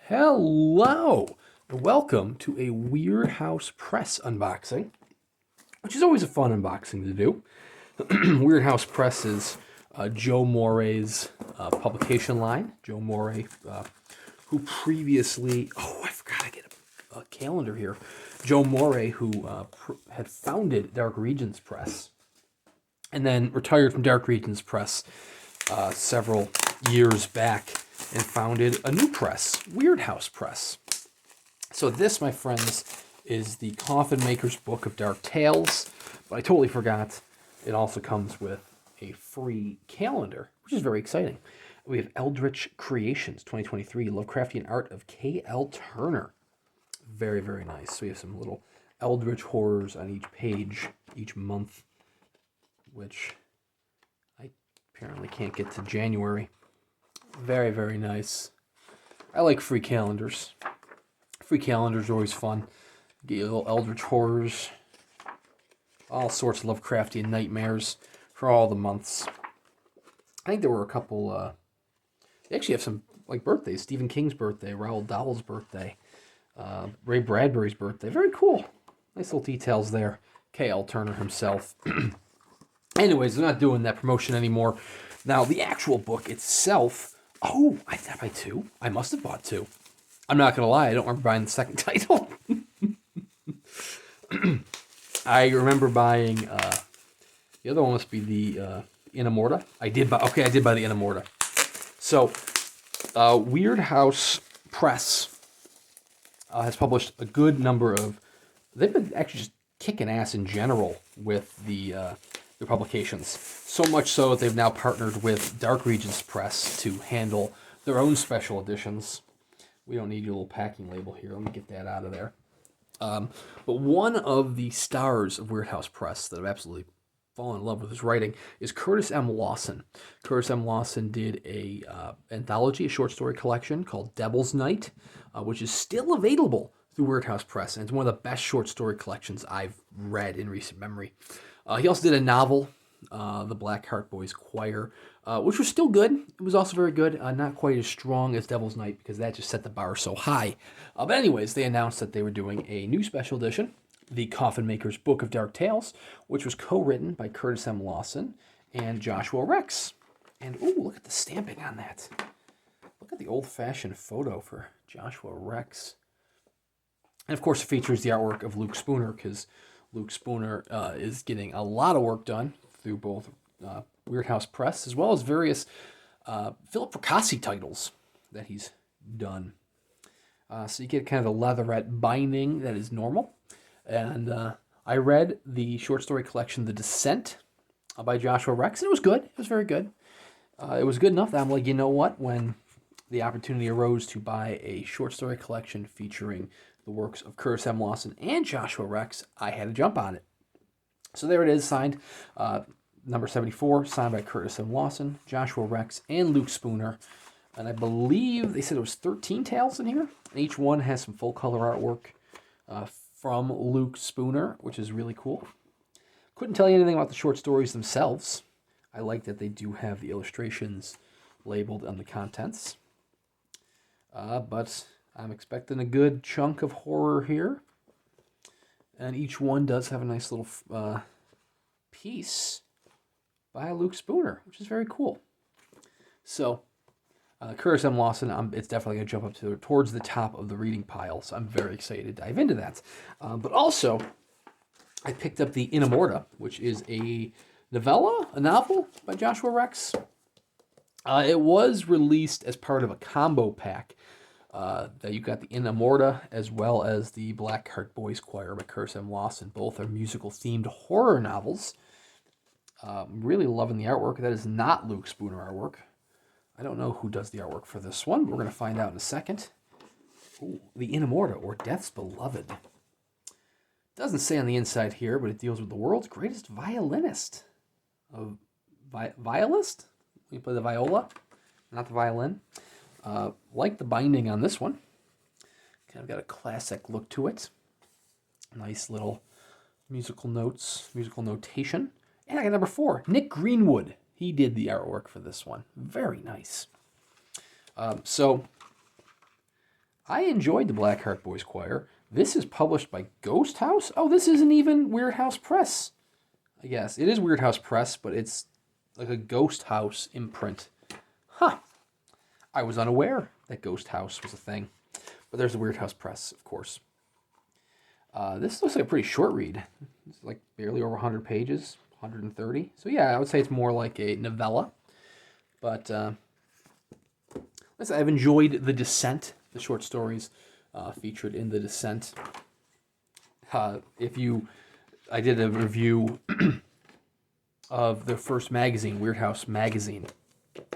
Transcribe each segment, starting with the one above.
Hello, and welcome to a Weird House Press unboxing, which is always a fun unboxing to do. Weird House Press is Joe Morey's publication line. Joe Morey, who previously, I forgot to get a calendar here. Joe Morey, who had founded Dark Regions Press, and then retired from Dark Regions Press several years back and founded a new press, Weird House Press. So this, my friends, is the Coffin Maker's Book of Dark Tales, but I totally forgot it also comes with a free calendar, which is very exciting. We have Eldritch Creations 2023, Lovecraftian art of K.L. Turner. Very, very nice. So we have some little Eldritch horrors on each page, each month, which I apparently can't get to January. Very, very nice. I like free calendars. Free calendars are always fun. Get your little Eldritch horrors, all sorts of Lovecraftian nightmares for all the months. I think there were a couple, they actually have some like birthdays. Stephen King's birthday, Roald Dahl's birthday, Ray Bradbury's birthday. Very cool. Nice little details there. K.L. Turner himself. Anyways, they're not doing that promotion anymore. Now, the actual book itself, I did buy two. I must have bought two. I'm not going to lie, I don't remember buying the second title. I remember buying, the other one must be the Inamorta. I did buy the Inamorta. So, Weird House Press has published a good number of, they've been actually just kicking ass in general with their publications. So much so that they've now partnered with Dark Regions Press to handle their own special editions. We don't need your little packing label here. Let me get that out of there. But one of the stars of Weird House Press that I've absolutely fallen in love with his writing is Curtis M. Lawson. Curtis M. Lawson did a anthology, a short story collection called Devil's Night, which is still available through Weird House Press, and it's one of the best short story collections I've read in recent memory. He also did a novel, The Black Heart Boys Choir, which was still good. It was also very good. Not quite as strong as Devil's Night because that just set the bar so high. But anyways, they announced that they were doing a new special edition, the Coffin Maker's Book of Dark Tales, which was co-written by Curtis M. Lawson and Joshua Rex. And, look at the stamping on that. Look at the old-fashioned photo for Joshua Rex. And, of course, it features the artwork of Luke Spooner because Luke Spooner is getting a lot of work done through both Weird House Press as well as various Philip Fracassi titles that he's done. So you get kind of a leatherette binding that is normal. And I read the short story collection The Descent by Joshua Rex, and it was good. It was very good. It was good enough that I'm like, you know what? When the opportunity arose to buy a short story collection featuring the works of Curtis M. Lawson and Joshua Rex, I had to jump on it. So there it is, signed number 74, signed by Curtis M. Lawson, Joshua Rex, and Luke Spooner. And I believe they said it was 13 tales in here. And each one has some full color artwork from Luke Spooner, which is really cool. Couldn't tell you anything about the short stories themselves. I like that they do have the illustrations labeled on the contents. But I'm expecting a good chunk of horror here. And each one does have a nice little piece by Luke Spooner, which is very cool. So, Curtis M. Lawson, it's definitely going to jump up towards the top of the reading pile, so I'm very excited to dive into that. But also, I picked up the Inamorta, which is a novel by Joshua Rex. It was released as part of a combo pack that you got the Inamorta as well as the Black Heart Boys Choir by Curtis M. Lawson. Both are musical-themed horror novels. I'm really loving the artwork. That is not Luke Spooner artwork. I don't know who does the artwork for this one. We're going to find out in a second. The Inamorta, or Death's Beloved. Doesn't say on the inside here, but it deals with the world's greatest violinist. Violist? You play the viola, not the violin. Like the binding on this one. Kind of got a classic look to it. Nice little musical notes, musical notation. And I got number 4, Nick Greenwood. He did the artwork for this one. Very nice. So I enjoyed the Blackheart Boys Choir. This is published by Ghost House? Oh, this isn't even Weird House Press. I guess. It is Weird House Press, but it's like a Ghost House imprint. Huh. I was unaware that Ghost House was a thing. But there's the Weird House Press, of course. This looks like a pretty short read. It's like barely over 100 pages, 130. So yeah, I would say it's more like a novella. But listen, I've enjoyed The Descent, the short stories featured in The Descent. I did a review of the first magazine, Weird House Magazine,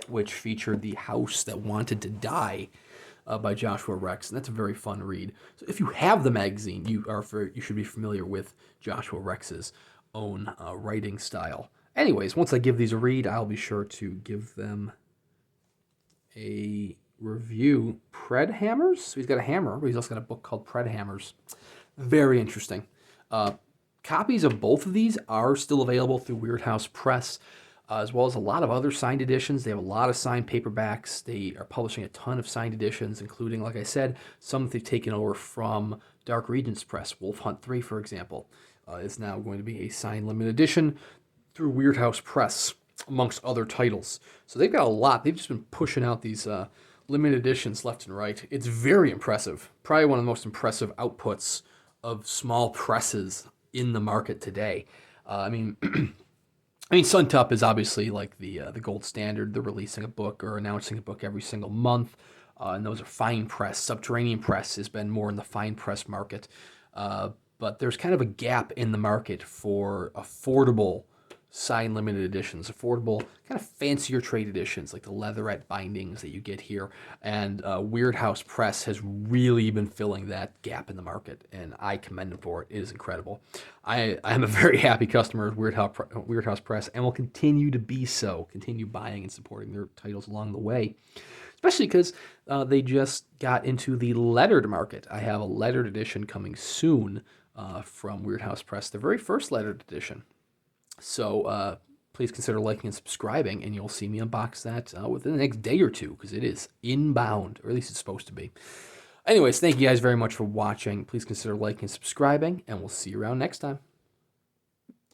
which featured The House That Wanted to Die by Joshua Rex, and that's a very fun read. So if you have the magazine, you should be familiar with Joshua Rex's own writing style. Anyways, once I give these a read, I'll be sure to give them a review. Pred Hammers? So he's got a hammer, but he's also got a book called Pred Hammers. Very interesting. Copies of both of these are still available through Weird House Press, as well as a lot of other signed editions. They have a lot of signed paperbacks. They are publishing a ton of signed editions, including, like I said, some that they've taken over from Dark Regions Press. Wolf Hunt 3, for example, is now going to be a signed limited edition through Weird House Press, amongst other titles. So they've got a lot. They've just been pushing out these limited editions left and right. It's very impressive. Probably one of the most impressive outputs of small presses in the market today. I mean, Suntop is obviously like the gold standard. They're releasing a book or announcing a book every single month, and those are fine press. Subterranean Press has been more in the fine press market, but there's kind of a gap in the market for affordable signed limited editions, affordable kind of fancier trade editions like the leatherette bindings that you get here. And Weird House Press has really been filling that gap in the market, and I commend them for it. It is incredible. I am a very happy customer of Weird House Press, and will continue to be so, continue buying and supporting their titles along the way, especially because they just got into the lettered market. I have a lettered edition coming soon from Weird House Press, the very first lettered edition. So please consider liking and subscribing, and you'll see me unbox that within the next day or two, because it is inbound, or at least it's supposed to be. Anyways, thank you guys very much for watching. Please consider liking and subscribing, and we'll see you around next time.